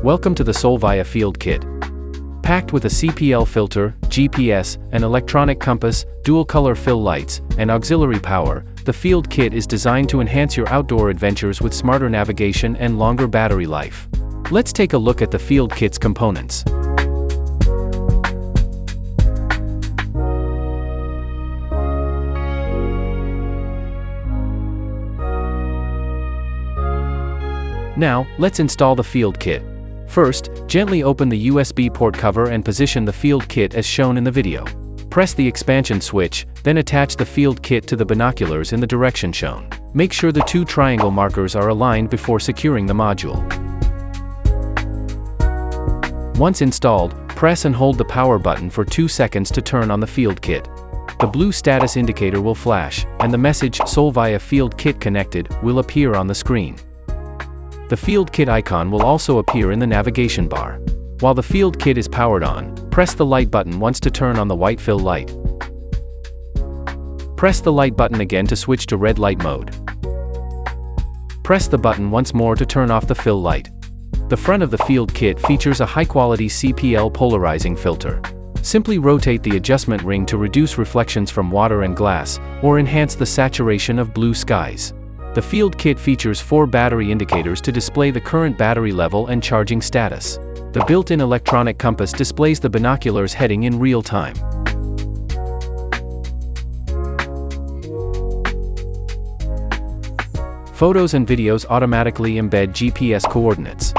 Welcome to the Solvia Field Kit. Packed with a CPL filter, GPS, an electronic compass, dual-color fill lights, and auxiliary power, the Field Kit is designed to enhance your outdoor adventures with smarter navigation and longer battery life. Let's take a look at the Field Kit's components. Now, let's install the Field Kit. First, gently open the USB port cover and position the Field Kit as shown in the video. Press the expansion switch, then attach the Field Kit to the binoculars in the direction shown. Make sure the two triangle markers are aligned before securing the module. Once installed, press and hold the power button for 2 seconds to turn on the Field Kit. The blue status indicator will flash, and the message "Solvia Field Kit Connected" will appear on the screen. The Field Kit icon will also appear in the navigation bar. While the Field Kit is powered on, press the light button once to turn on the white fill light. Press the light button again to switch to red light mode. Press the button once more to turn off the fill light. The front of the Field Kit features a high-quality CPL polarizing filter. Simply rotate the adjustment ring to reduce reflections from water and glass, or enhance the saturation of blue skies. The Field Kit features 4 battery indicators to display the current battery level and charging status. The built-in electronic compass displays the binoculars heading in real time. Photos and videos automatically embed GPS coordinates.